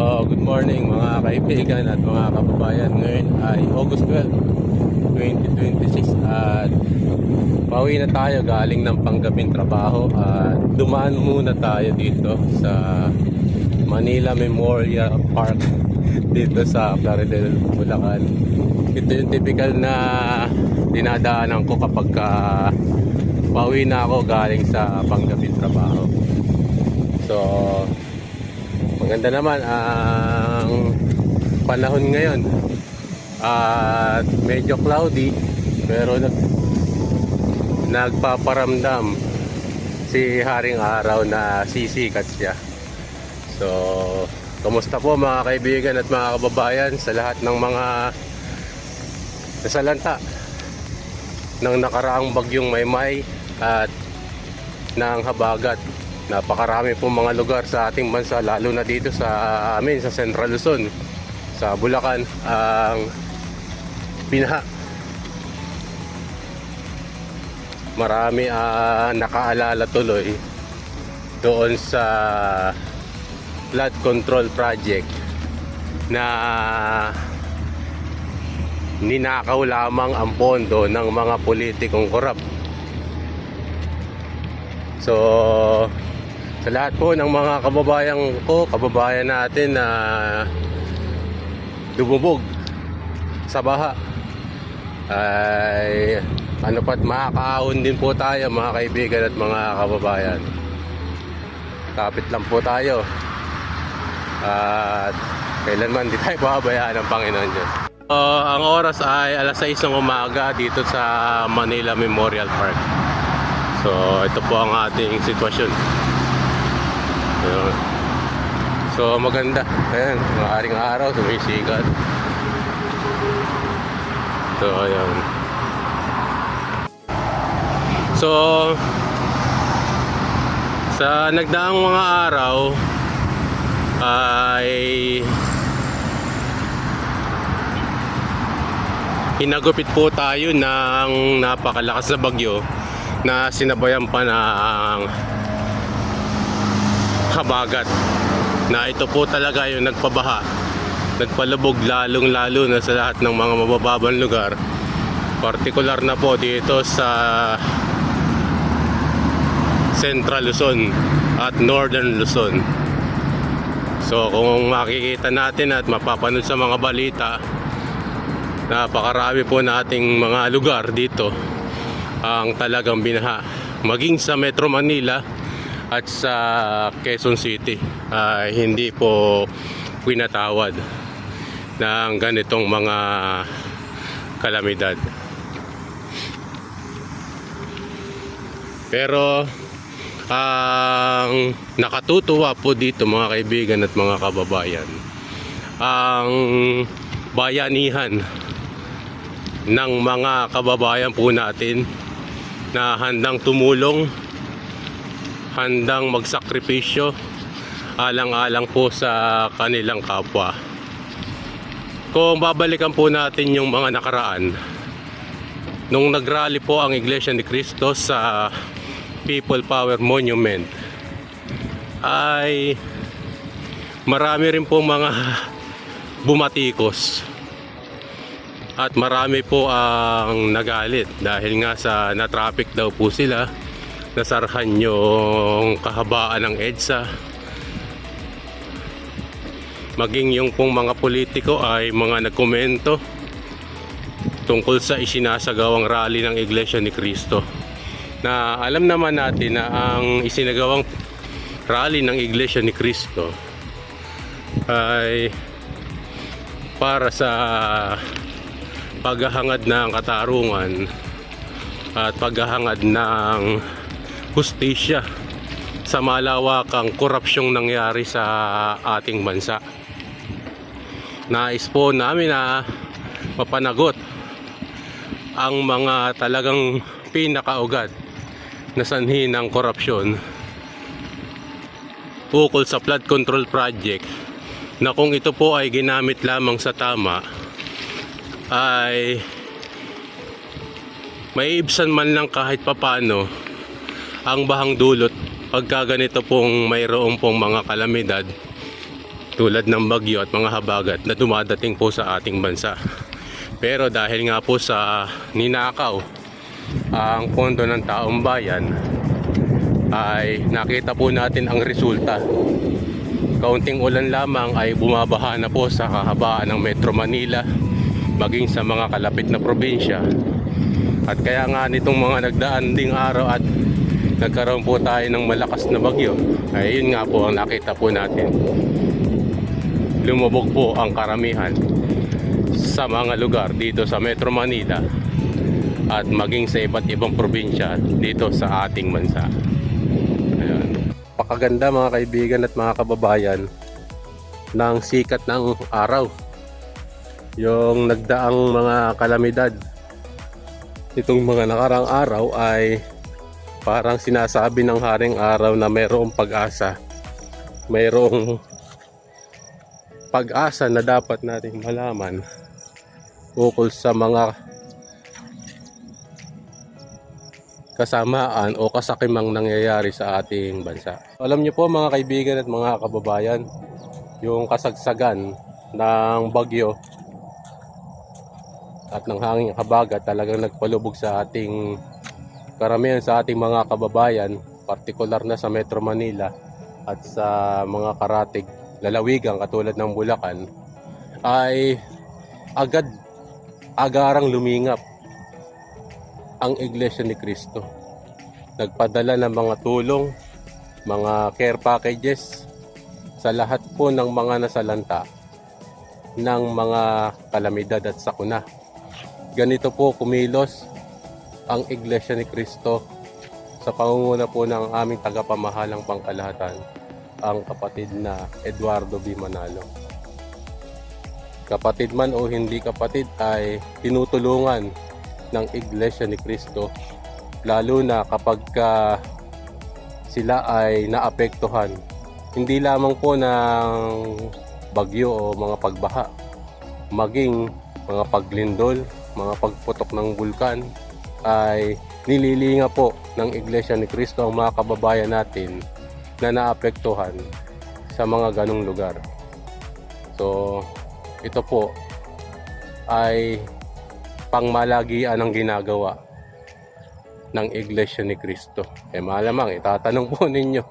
Good morning mga kaibigan at mga kababayan. Ngayon ay August 12, 2026 at pauwi na tayo galing ng panggabing trabaho at dumaan muna tayo dito sa Manila Memorial Park dito sa Plaridel, Bulacan. Ito yung typical na dinadaanan ko kapag pauwi na ako galing sa panggabing trabaho. So maganda naman ang panahon ngayon at medyo cloudy pero nagpaparamdam si Haring Araw na sisikat siya. So kamusta po mga kaibigan at mga kababayan sa lahat ng mga nasalanta ng nakaraang bagyong Maymay at ng Habagat. Napakarami po mga lugar sa ating bansa, lalo na dito sa amin sa Central Luzon, sa Bulacan, ang binaha. Marami nakaalala tuloy doon sa flood control project na ninakaw lamang ang pondo ng mga politikong korap. So sa lahat po ng mga kababayan natin na lumubog sa baha, ay ano pat makakaahon din po tayo mga kaibigan at mga kababayan. Kapit lang po tayo at kailanman di tayo pababayaan ng Panginoon Diyos. Ang oras ay alas 6 ng umaga dito sa Manila Memorial Park. So ito po ang ating sitwasyon. So maganda. Ayan, maaring araw, sumisikat. So ayan. So sa nagdaang mga araw ay hinagupit po tayo ng napakalakas na bagyo na sinabayan pa ng Habagat, na ito po talaga yung nagpabaha, nagpalubog lalong lalo na sa lahat ng mga mabababang lugar, partikular na po dito sa Central Luzon at Northern Luzon. So kung makikita natin at mapapanood sa mga balita, napakarami po nating mga lugar dito ang talagang binaha, maging sa Metro Manila at sa Quezon City. Hindi po pinatawad ng ganitong mga kalamidad. Pero ang nakatutuwa po dito mga kaibigan at mga kababayan, ang bayanihan ng mga kababayan po natin na handang tumulong, handang magsakripisyo alang-alang po sa kanilang kapwa. Kung babalikan po natin yung mga nakaraan, nung nagrally po ang Iglesia ni Cristo sa People Power Monument, ay marami rin po mga bumatikos at marami po ang nagalit dahil nga sa na-traffic daw po sila, nasarhan yung kahabaan ng EDSA. Maging yung pong mga politiko ay mga nagkomento tungkol sa isinasagawang rally ng Iglesia ni Cristo, na alam naman natin na ang isinagawang rally ng Iglesia ni Cristo ay para sa paghahangad ng katarungan at paghahangad ng hustisya sa malawakang korupsyong nangyari sa ating bansa. Nais po namin na mapanagot ang mga talagang pinakaugat na sanhi ng korupsyon ukol sa flood control project, na kung ito po ay ginamit lamang sa tama, ay maiibsan man lang kahit papano ang bahang dulot pagka ganito pong mayroong pong mga kalamidad tulad ng bagyo at mga habagat na dumadating po sa ating bansa. Pero dahil nga po sa ninakaw ang pondo ng taong bayan, ay nakita po natin ang resulta. Kaunting ulan lamang ay bumabaha na po sa kahabaan ng Metro Manila, maging sa mga kalapit na probinsya. At kaya nga nitong mga nagdaan ding araw at nagkaroon po tayo ng malakas na bagyo, ay yun nga po ang nakita po natin. Lumubog po ang karamihan sa mga lugar dito sa Metro Manila at maging sa iba't ibang probinsya dito sa ating bansa. Ayan. Pakaganda mga kaibigan at mga kababayan ng sikat ng araw. Yung nagdaang mga kalamidad itong mga nakarang araw ay parang sinasabi ng haring araw na mayroong pag-asa. Mayroong pag-asa na dapat natin malaman ukol sa mga kasamaan o kasakimang nangyayari sa ating bansa. Alam niyo po mga kaibigan at mga kababayan, yung kasagsagan ng bagyo at ng hanging habagat talagang nagpalubog sa ating karamihan sa ating mga kababayan, partikular na sa Metro Manila at sa mga karatig lalawigan katulad ng Bulacan, ay agarang lumingap ang Iglesia ni Cristo. Nagpadala ng mga tulong, mga care packages sa lahat po ng mga nasalanta ng mga kalamidad at sakuna. Ganito po kumilos ang Iglesia ni Cristo sa pangunguna po ng aming tagapamahalang pangkalahatan, ang kapatid na Eduardo B. Manalo. Kapatid man o hindi kapatid ay tinutulungan ng Iglesia ni Cristo, lalo na kapag sila ay naapektuhan hindi lamang po ng bagyo o mga pagbaha, maging mga paglindol, mga pagputok ng bulkan, ay nililinga po ng Iglesia ni Cristo ang mga kababayan natin na naapektuhan sa mga ganong lugar. So ito po ay pangmalagian ang ginagawa ng Iglesia ni Cristo. Malamang itatanong po ninyo,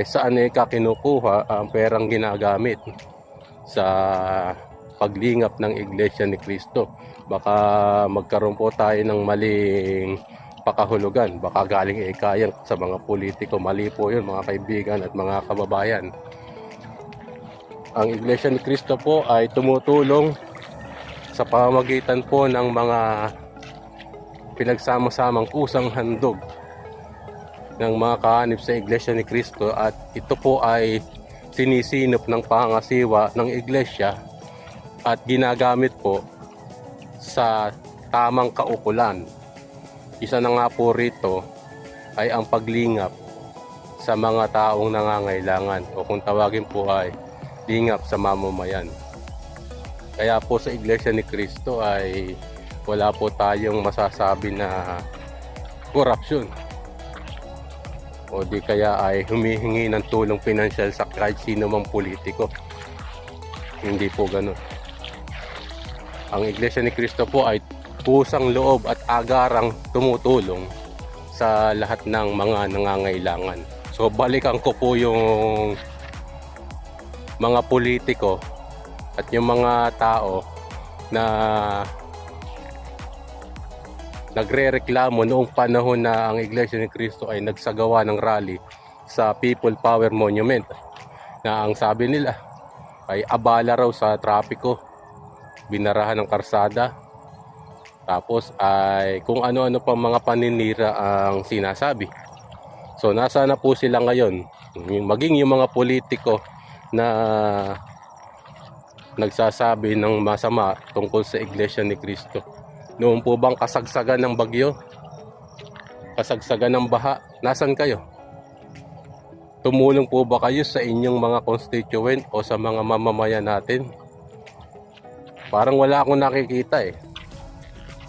saan kinukuha ang perang ginagamit sa paglingap ng Iglesia ni Cristo? Baka magkaroon po tayo ng maling pakahulugan, baka galing ikayan sa mga politiko. Mali po yun mga kaibigan at mga kababayan. Ang Iglesia ni Cristo po ay tumutulong sa pamamagitan po ng mga pinagsama-samang kusang handog ng mga kaanib sa Iglesia ni Cristo, at ito po ay sinisinop ng pangasiwa ng Iglesia at ginagamit po sa tamang kaukulan. Isa na nga po rito ay ang paglingap sa mga taong nangangailangan, o kung tawagin po ay lingap sa mamamayan. Kaya po sa Iglesia ni Cristo ay wala po tayong masasabi na korupsyon o di kaya ay humihingi ng tulong pinansyal sa kahit sino mang politiko. Hindi po ganun. Ang Iglesia ni Cristo po ay kusang loob at agarang tumutulong sa lahat ng mga nangangailangan. So balikan ko po yung mga politiko at yung mga tao na nagrereklamo noong panahon na ang Iglesia ni Cristo ay nagsagawa ng rally sa People Power Monument, na ang sabi nila ay abala raw sa trapiko, binarahan ng karsada, tapos ay kung ano-ano pang mga paninira ang sinasabi. So nasa na po sila ngayon, maging yung mga politiko na nagsasabi ng masama tungkol sa Iglesia ni Cristo. Noon po bang kasagsagan ng bagyo, kasagsagan ng baha, nasan kayo? Tumulong po ba kayo sa inyong mga constituent o sa mga mamamayan natin? Parang wala akong nakikita eh.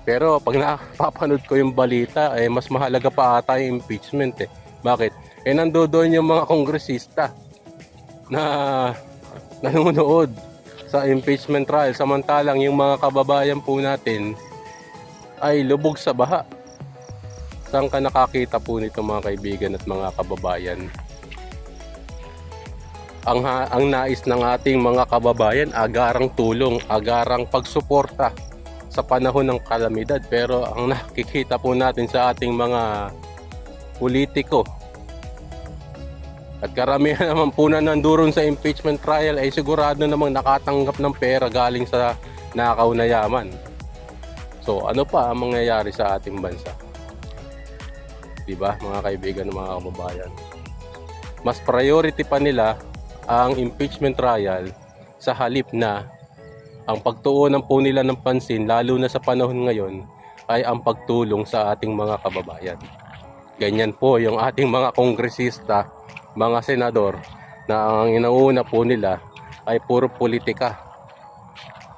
Pero pag napapanood ko yung balita, mas mahalaga pa ata yung impeachment eh. Bakit? Nandoon yung mga kongresista na nanonood sa impeachment trial, samantalang yung mga kababayan po natin ay lubog sa baha. Saan ka nakakita po nito mga kaibigan at mga kababayan? Ang nais ng ating mga kababayan, agarang tulong, agarang pagsuporta sa panahon ng kalamidad. Pero ang nakikita po natin sa ating mga politiko at karamihan naman po na nanduron sa impeachment trial ay sigurado namang nakatanggap ng pera galing sa nakaw na yaman. So ano pa ang mangyayari sa ating bansa? Diba mga kaibigan, mga kababayan? Mas priority pa nila ang impeachment trial sa halip na ang pagtuunan po nila ng pansin, lalo na sa panahon ngayon, ay ang pagtulong sa ating mga kababayan. Ganyan po yung ating mga kongresista, mga senador, na ang inauna po nila ay puro politika.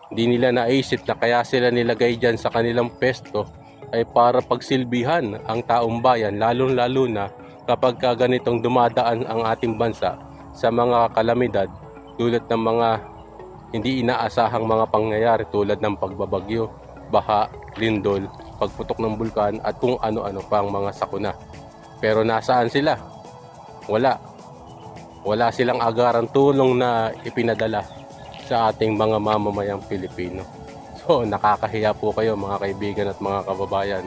Hindi nila naisip na kaya sila nilagay dyan sa kanilang pesto ay para pagsilbihan ang taong bayan, lalo na kapag ganitong dumadaan ang ating bansa sa mga kalamidad tulad ng mga hindi inaasahang mga pangyayari tulad ng pagbabagyo, baha, lindol, pagputok ng bulkan at kung ano-ano pang mga sakuna. Pero nasaan sila? Wala silang agarang tulong na ipinadala sa ating mga mamamayang Pilipino. So nakakahiya po kayo mga kaibigan at mga kababayan.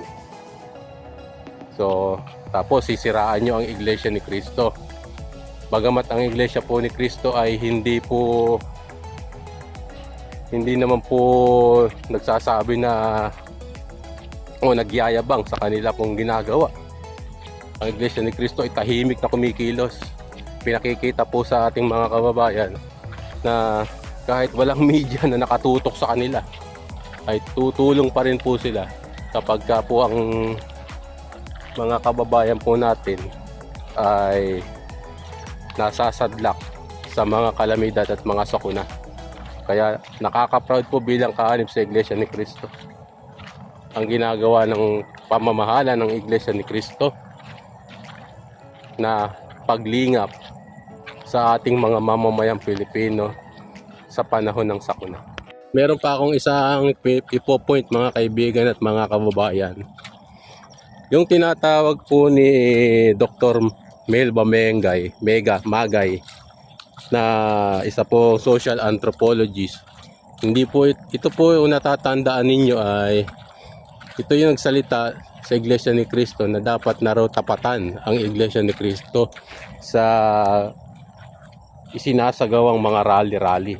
So tapos sisiraan nyo ang Iglesia ni Cristo. Bagamat ang Iglesia po ni Cristo ay hindi naman po nagsasabi na o nagyayabang sa kanila pong ginagawa. Ang Iglesia ni Cristo ay tahimik na kumikilos. Pinakikita po sa ating mga kababayan na kahit walang media na nakatutok sa kanila, ay tutulong pa rin po sila kapag po ang mga kababayan po natin ay nasasadlak sa mga kalamidad at mga sakuna. Kaya nakaka-proud po bilang kaanib sa Iglesia ni Cristo ang ginagawa ng pamamahala ng Iglesia ni Cristo na paglingap sa ating mga mamamayang Pilipino sa panahon ng sakuna. Meron pa akong isang ipo-point mga kaibigan at mga kababayan. Yung tinatawag po ni Dr. Melba Magay na isa po social anthropologist. Hindi po ito po yung natatandaan ninyo ay ito yung nagsalita sa Iglesia ni Cristo na dapat na raw tapatan ang Iglesia ni Cristo sa isinasagawang mga rally-rally.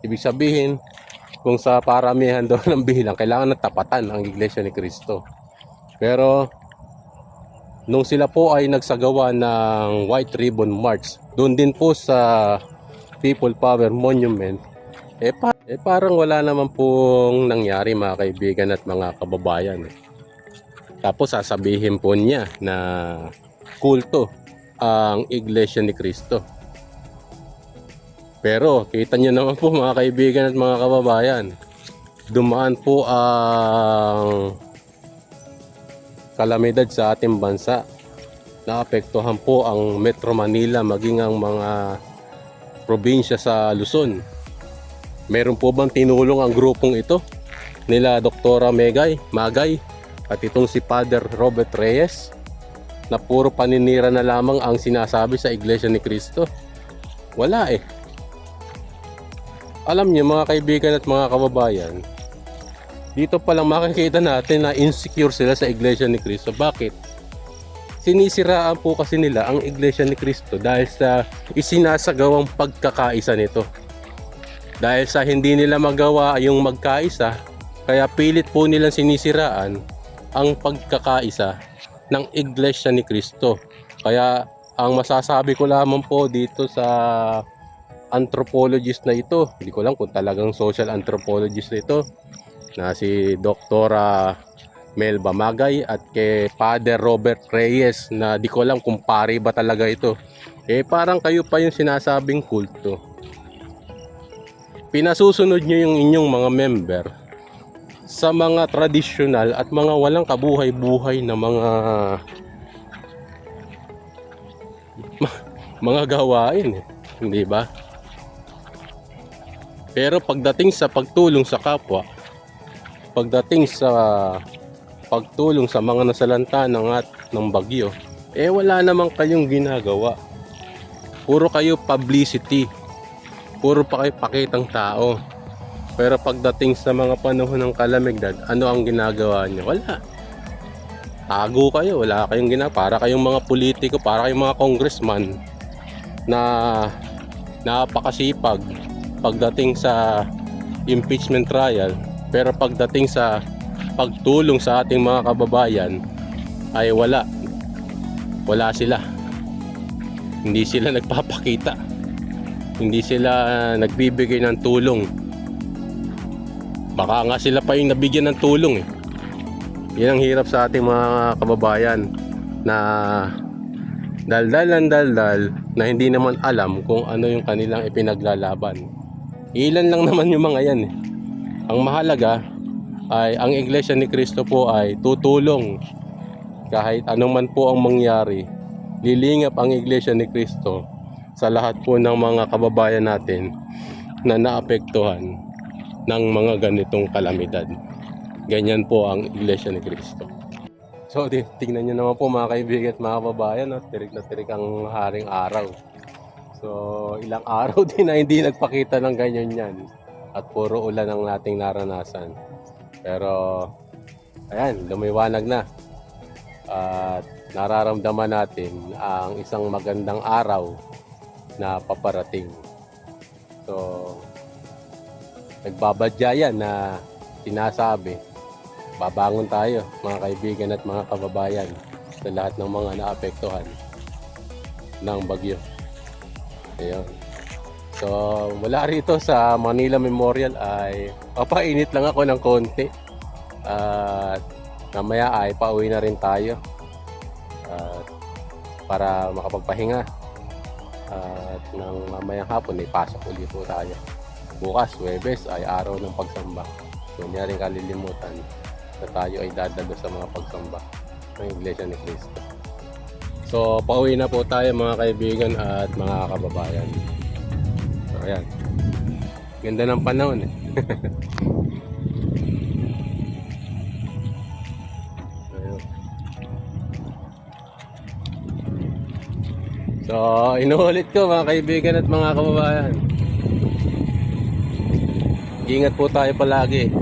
Ibig sabihin, kung sa paramihan daw ng bilang, kailangan na tapatan ang Iglesia ni Cristo. Pero nung sila po ay nagsagawa ng White Ribbon March, doon din po sa People Power Monument, parang wala naman pong nangyari mga kaibigan at mga kababayan. Tapos sasabihin po niya na kulto ang Iglesia ni Cristo. Pero kita nyo naman po mga kaibigan at mga kababayan, dumaan po ang kalamidad sa ating bansa. Naapektuhan po ang Metro Manila maging ang mga probinsya sa Luzon. Meron po bang tinulong ang grupong ito nila Dr. Magay at itong si Father Robert Reyes na puro paninira na lamang ang sinasabi sa Iglesia ni Cristo? Wala eh. Alam niyo mga kaibigan at mga kababayan, dito pa lang makikita natin na insecure sila sa Iglesia ni Cristo. Bakit? Sinisiraan po kasi nila ang Iglesia ni Cristo dahil sa isinasagawang pagkakaisa nito. Dahil sa hindi nila magawa yung magkaisa, kaya pilit po nilang sinisiraan ang pagkakaisa ng Iglesia ni Cristo. Kaya ang masasabi ko lamang po dito sa anthropologist na ito, hindi ko lang kung talagang social anthropologist na ito, na si Dr. Melba Magay at kay Father Robert Reyes na di ko alam kung pare ba talaga ito. Parang kayo pa yung sinasabing kulto. Pinasusunod nyo yung inyong mga member sa mga tradisyonal at mga walang kabuhay-buhay na mga gawain, hindi ba? Pero pagdating sa pagtulong sa kapwa, pagdating sa pagtulong sa mga nasalanta ng bagyo, wala namang kayong ginagawa. Puro kayo publicity, puro pa kayo pakitang tao. Pero pagdating sa mga panahon ng kalamidad, ano ang ginagawa niyo? Wala. Tago kayo, wala kayong ginagawa. Para kayong mga politiko, para kayong mga congressman na napakasipag pagdating sa impeachment trial. Pero pagdating sa pagtulong sa ating mga kababayan, ay wala sila. Hindi sila nagpapakita, hindi sila nagbibigay ng tulong. Baka nga sila pa yung nabigyan ng tulong eh. Yan ang hirap sa ating mga kababayan na daldal na hindi naman alam kung ano yung kanilang ipinaglalaban. Ilan lang naman yung mga yan eh. Ang mahalaga ay ang Iglesia ni Cristo po ay tutulong kahit anong man po ang mangyari. Lilingap ang Iglesia ni Cristo sa lahat po ng mga kababayan natin na naapektuhan ng mga ganitong kalamidad. Ganyan po ang Iglesia ni Cristo. So tingnan nyo naman po mga kaibigan at mga kababayan, no? Tirik na tirik ang haring araw. So ilang araw din na hindi nagpakita ng ganyan yan. At puro ulan ang nating naranasan. Pero ayan, lumiwanag na. At nararamdaman natin ang isang magandang araw na paparating. So nagbabadya yan na sinasabi, babangon tayo mga kaibigan at mga kababayan sa lahat ng mga naapektuhan ng bagyo. Ayun. So mula rito sa Manila Memorial ay papainit lang ako ng konti at mamaya ay pauwi na rin tayo para makapagpahinga at ng mamayang hapon ay pasok ulit po tayo. Bukas, Huwebes, ay araw ng pagsamba. So, hindi rin kalilimutan na tayo ay dadalo sa mga pagsamba ng Iglesia ni Cristo. So, pauwi na po tayo mga kaibigan at mga kababayan. So, ayan. Ganda ng panahon eh. So, inuulit ko mga kaibigan at mga kababayan. Ingat po tayo palagi.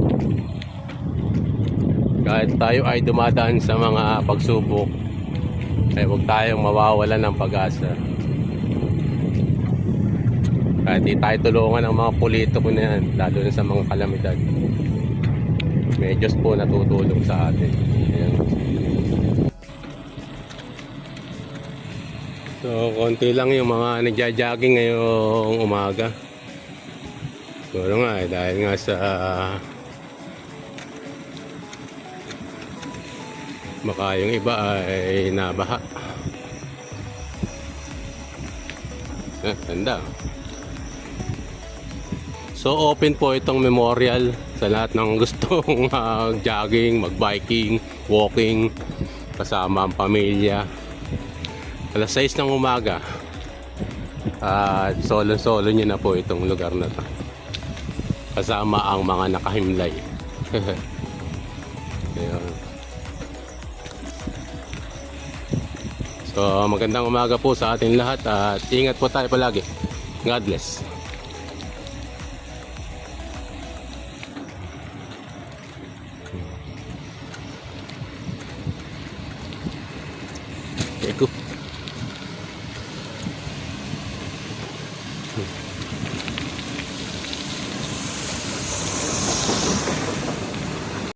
Kahit tayo ay dumadaan sa mga pagsubok, ay huwag tayong mawawalan ng pag-asa. Kahit di tayo tulungan ng mga politiko na yan, lalo na sa mga kalamidad. May Diyos po natutulong sa atin. Ayan. So, konti lang yung mga nagja-jogging ngayong umaga. Siguro nga dahil nga sa baka yung iba ay nabaha. Ganda. So open po itong memorial sa lahat ng gustong mag-jogging, mag-biking, walking kasama ang pamilya. Alas 6 ng umaga at solo-solo nyo na po itong lugar na to kasama ang mga nakahimlay. Ayun. So magandang umaga po sa atin lahat at ingat po tayo palagi. God bless. Eko.